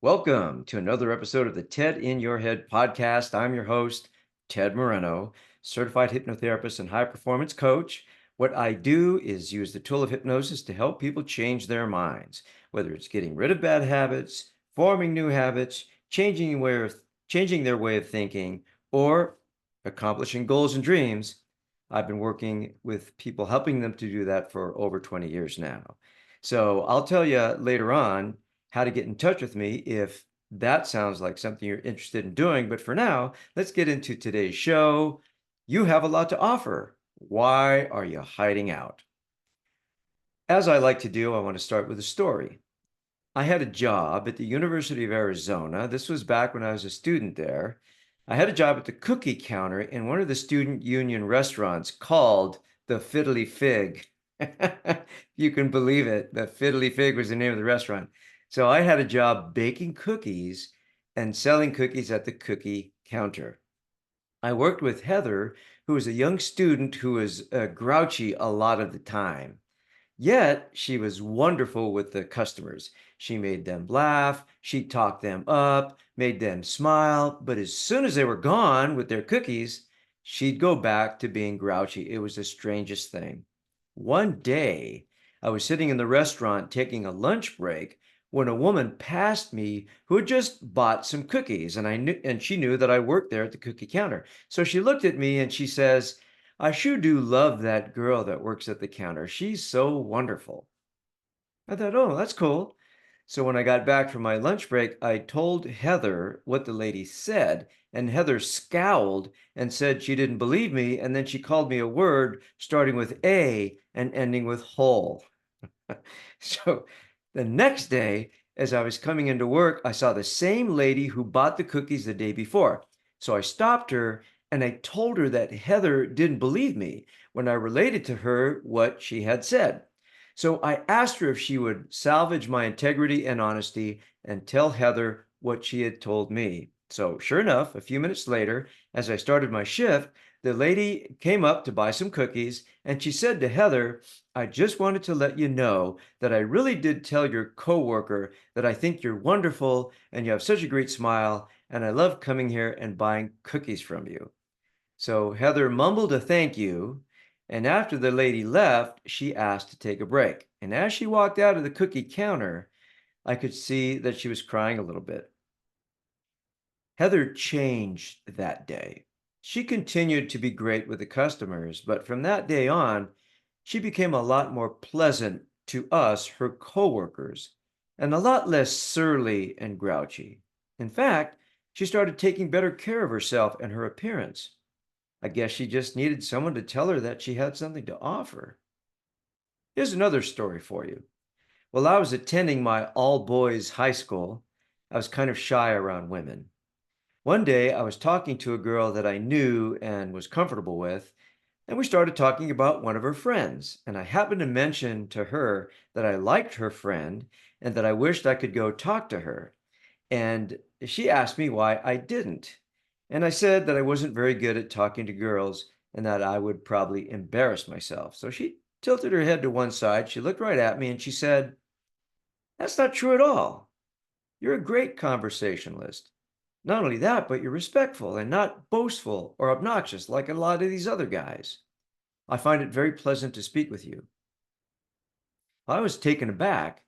Welcome to another episode of the TED in Your Head podcast. I'm your host, Ted Moreno, certified hypnotherapist and high performance coach. What I do is use the tool of hypnosis to help people change their minds, whether it's getting rid of bad habits, forming new habits, changing their way of thinking, or accomplishing goals and dreams. I've been working with people helping them to do that for over 20 years now. So I'll tell you later on how to get in touch with me if that sounds like something you're interested in doing. But for now, let's get into today's show. You have a lot to offer. Why are you hiding out? As I like to do, I want to start with a story. I had a job at the University of Arizona. This was back when I was a student there. I had a job at the cookie counter in one of the student union restaurants called the Fiddly Fig. You can believe it. The Fiddly Fig was the name of the restaurant. So I had a job baking cookies and selling cookies at the cookie counter. I worked with Heather, who was a young student who was grouchy a lot of the time. Yet she was wonderful with the customers. She made them laugh, she talked them up, made them smile, but as soon as they were gone with their cookies, she'd go back to being grouchy. It was the strangest thing. One day, I was sitting in the restaurant taking a lunch break when a woman passed me who had just bought some cookies, and she knew that I worked there at the cookie counter. So she looked at me and she says, "I sure do love that girl that works at the counter. She's so wonderful." I thought, "Oh, that's cool." So when I got back from my lunch break, I told Heather what the lady said, and Heather scowled and said she didn't believe me, and then she called me a word starting with A and ending with hole. So the next day, as I was coming into work, I saw the same lady who bought the cookies the day before. So I stopped her and I told her that Heather didn't believe me when I related to her what she had said. So I asked her if she would salvage my integrity and honesty and tell Heather what she had told me. So sure enough, a few minutes later, as I started my shift, the lady came up to buy some cookies and she said to Heather, "I just wanted to let you know that I really did tell your coworker that I think you're wonderful and you have such a great smile, and I love coming here and buying cookies from you." So Heather mumbled a thank you, and after the lady left, she asked to take a break. And as she walked out of the cookie counter, I could see that she was crying a little bit. Heather changed that day. She continued to be great with the customers, but from that day on, she became a lot more pleasant to us, her coworkers, and a lot less surly and grouchy. In fact, she started taking better care of herself and her appearance. I guess she just needed someone to tell her that she had something to offer. Here's another story for you. While I was attending my all boys high school, I was kind of shy around women. One day, I was talking to a girl that I knew and was comfortable with, and we started talking about one of her friends. And I happened to mention to her that I liked her friend and that I wished I could go talk to her. And she asked me why I didn't. And I said that I wasn't very good at talking to girls and that I would probably embarrass myself. So she tilted her head to one side. She looked right at me and she said, "That's not true at all. You're a great conversationalist. Not only that, but you're respectful and not boastful or obnoxious like a lot of these other guys. I find it very pleasant to speak with you." I was taken aback.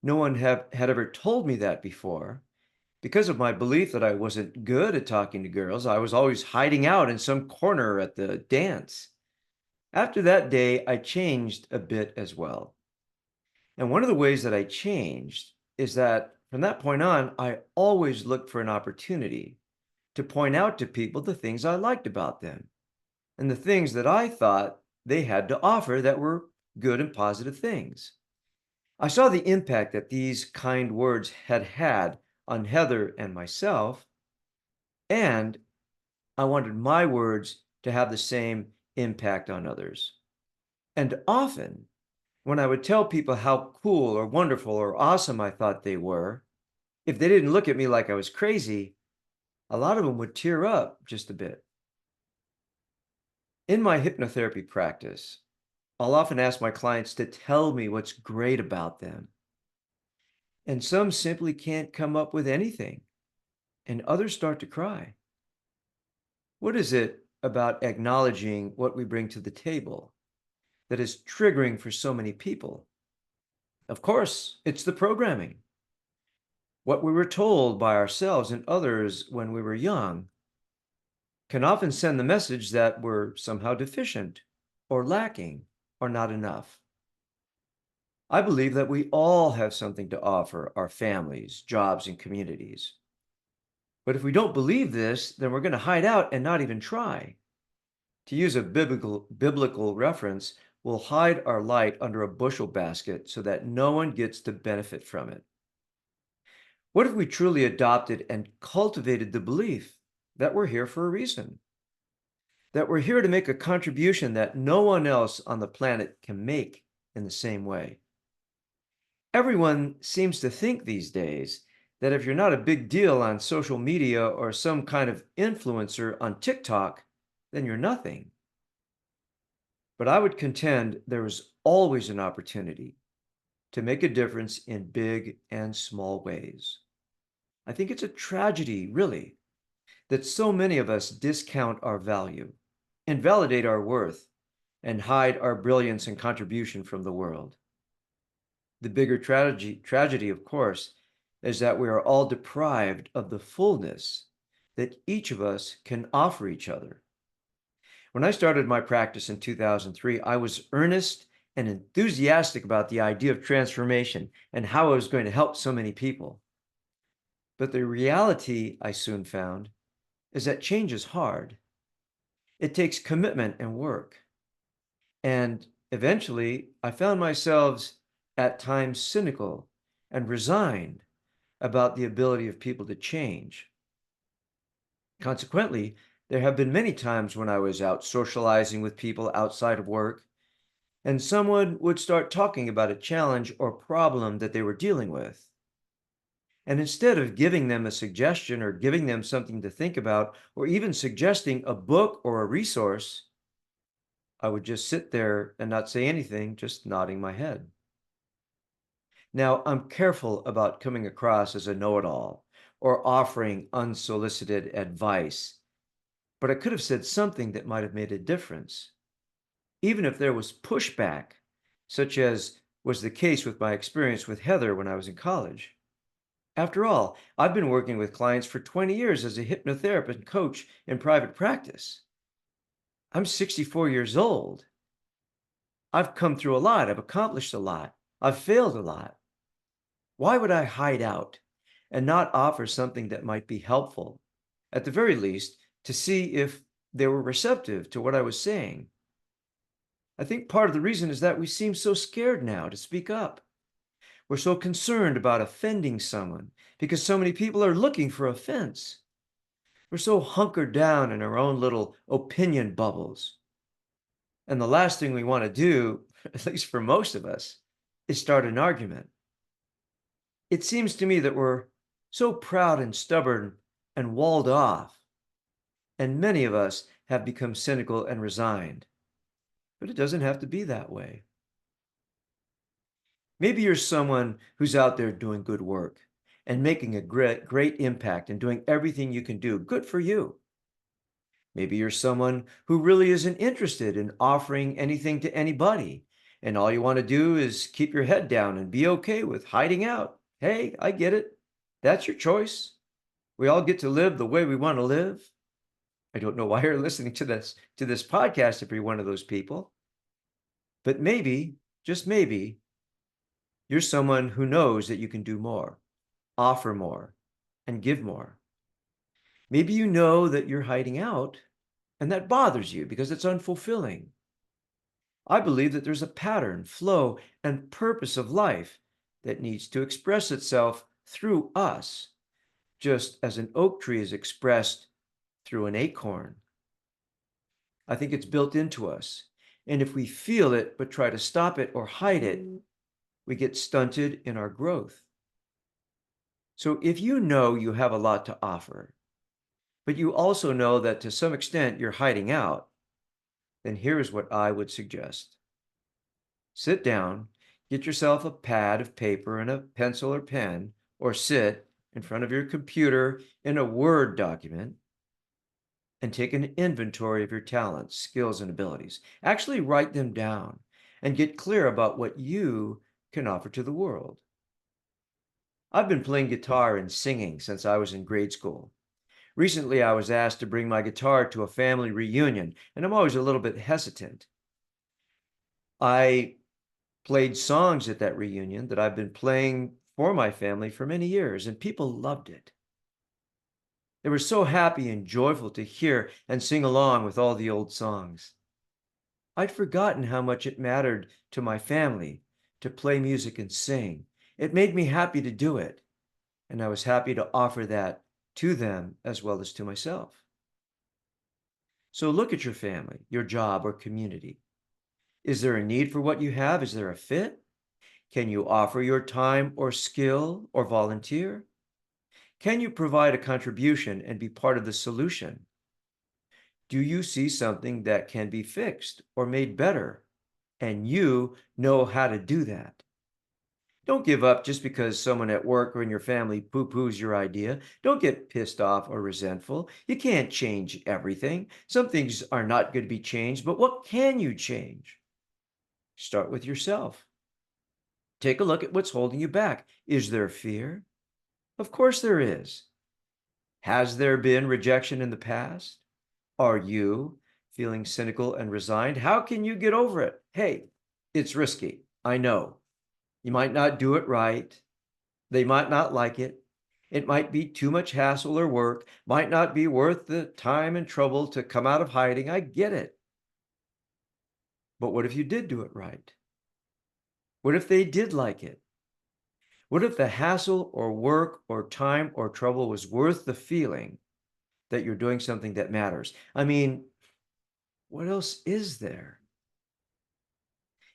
No one had ever told me that before. Because of my belief that I wasn't good at talking to girls, I was always hiding out in some corner at the dance. After that day, I changed a bit as well. And one of the ways that I changed is that from that point on, I always looked for an opportunity to point out to people the things I liked about them and the things that I thought they had to offer that were good and positive things. I saw the impact that these kind words had had on Heather and myself, and I wanted my words to have the same impact on others. And often, when I would tell people how cool or wonderful or awesome I thought they were, if they didn't look at me like I was crazy, a lot of them would tear up just a bit. In my hypnotherapy practice, I'll often ask my clients to tell me what's great about them. and some simply can't come up with anything, and others start to cry. What is it about acknowledging what we bring to the table that is triggering for so many people? Of course, it's the programming. What we were told by ourselves and others when we were young can often send the message that we're somehow deficient or lacking or not enough. I believe that we all have something to offer our families, jobs, and communities. But if we don't believe this, then we're going to hide out and not even try. To use a biblical reference, we'll hide our light under a bushel basket so that no one gets to benefit from it. What if we truly adopted and cultivated the belief that we're here for a reason? That we're here to make a contribution that no one else on the planet can make in the same way. Everyone seems to think these days that if you're not a big deal on social media or some kind of influencer on TikTok, then you're nothing. But I would contend there is always an opportunity to make a difference in big and small ways. I think it's a tragedy, really, that so many of us discount our value, invalidate our worth, and hide our brilliance and contribution from the world. The bigger tragedy, of course, is that we are all deprived of the fullness that each of us can offer each other. When I started my practice in 2003, I was earnest and enthusiastic about the idea of transformation and how I was going to help so many people. But the reality, I soon found, is that change is hard. It takes commitment and work. And eventually, I found myself at times cynical and resigned about the ability of people to change. Consequently, there have been many times when I was out socializing with people outside of work, and someone would start talking about a challenge or problem that they were dealing with. And instead of giving them a suggestion or giving them something to think about, or even suggesting a book or a resource, I would just sit there and not say anything, just nodding my head. Now, I'm careful about coming across as a know it all or offering unsolicited advice, but I could have said something that might have made a difference, even if there was pushback, such as was the case with my experience with Heather when I was in college. After all, I've been working with clients for 20 years as a hypnotherapist and coach in private practice. I'm 64 years old. I've come through a lot. I've accomplished a lot. I've failed a lot. Why would I hide out and not offer something that might be helpful, at the very least, to see if they were receptive to what I was saying? I think part of the reason is that we seem so scared now to speak up. We're so concerned about offending someone because so many people are looking for offense. We're so hunkered down in our own little opinion bubbles. And the last thing we want to do, at least for most of us, is start an argument. It seems to me that we're so proud and stubborn and walled off, and many of us have become cynical and resigned. But it doesn't have to be that way. Maybe you're someone who's out there doing good work and making a great impact and doing everything you can do. Good for you. Maybe you're someone who really isn't interested in offering anything to anybody, and all you want to do is keep your head down and be okay with hiding out. Hey, I get it. That's your choice. We all get to live the way we want to live. I don't know why you're listening to this podcast if you're one of those people, but maybe, just maybe, you're someone who knows that you can do more, offer more, and give more. Maybe you know that you're hiding out and that bothers you because it's unfulfilling. I believe that there's a pattern, flow, and purpose of life that needs to express itself through us, just as an oak tree is expressed through an acorn. I think it's built into us. And if we feel it but try to stop it or hide it, we get stunted in our growth. So if you know you have a lot to offer, but you also know that to some extent you're hiding out, then here's what I would suggest. Sit down, Get yourself a pad of paper and a pencil or pen, or sit in front of your computer in a Word document and take an inventory of your talents, skills, and abilities. Actually, write them down and get clear about what you can offer to the world. I've been playing guitar and singing since I was in grade school. Recently, I was asked to bring my guitar to a family reunion, and I'm always a little bit hesitant. I played songs at that reunion that I've been playing for my family for many years, and people loved it. They were so happy and joyful to hear and sing along with all the old songs. I'd forgotten how much it mattered to my family to play music and sing. It made me happy to do it, and I was happy to offer that to them as well as to myself. So look at your family, your job, or community. Is there a need for what you have? Is there a fit? Can you offer your time or skill or volunteer? Can you provide a contribution and be part of the solution? Do you see something that can be fixed or made better? And you know how to do that. Don't give up just because someone at work or in your family poo-poos your idea. Don't get pissed off or resentful. You can't change everything. Some things are not going to be changed, but what can you change? Start with yourself. Take a look at what's holding you back. Is there fear? Of course there is. Has there been rejection in the past? Are you feeling cynical and resigned? How can you get over it? Hey, it's risky. I know. You might not do it right. They might not like it. It might be too much hassle or work, might not be worth the time and trouble to come out of hiding. I get it. But what if you did do it right? What if they did like it? What if the hassle or work or time or trouble was worth the feeling that you're doing something that matters? I mean, what else is there?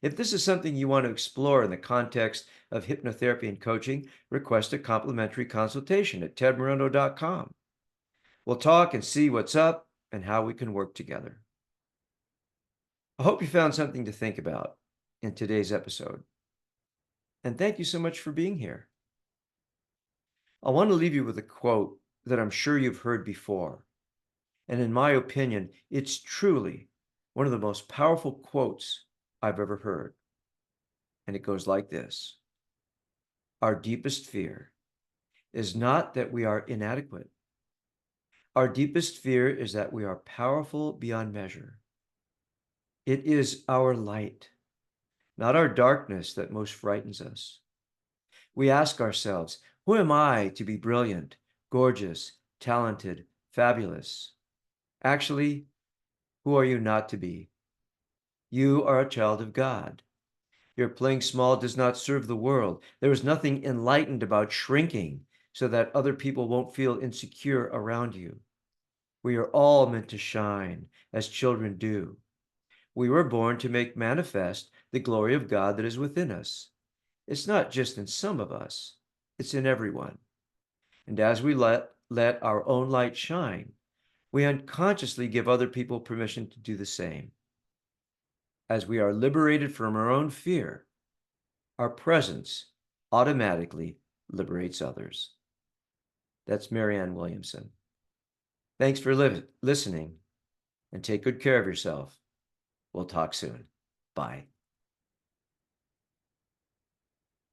If this is something you want to explore in the context of hypnotherapy and coaching, request a complimentary consultation at tedmoreno.com. We'll talk and see what's up and how we can work together. I hope you found something to think about in today's episode. And thank you so much for being here. I want to leave you with a quote that I'm sure you've heard before. And in my opinion, it's truly one of the most powerful quotes I've ever heard. And it goes like this: Our deepest fear is not that we are inadequate. Our deepest fear is that we are powerful beyond measure. It is our light, not our darkness, that most frightens us. We ask ourselves, who am I to be brilliant, gorgeous, talented, fabulous? Actually, who are you not to be? You are a child of God. Your playing small does not serve the world. There is nothing enlightened about shrinking so that other people won't feel insecure around you. We are all meant to shine as children do. We were born to make manifest the glory of God that is within us. It's not just in some of us, it's in everyone. And as we let our own light shine, we unconsciously give other people permission to do the same. As we are liberated from our own fear, our presence automatically liberates others. That's Marianne Williamson. Thanks for listening, and take good care of yourself. We'll talk soon. Bye.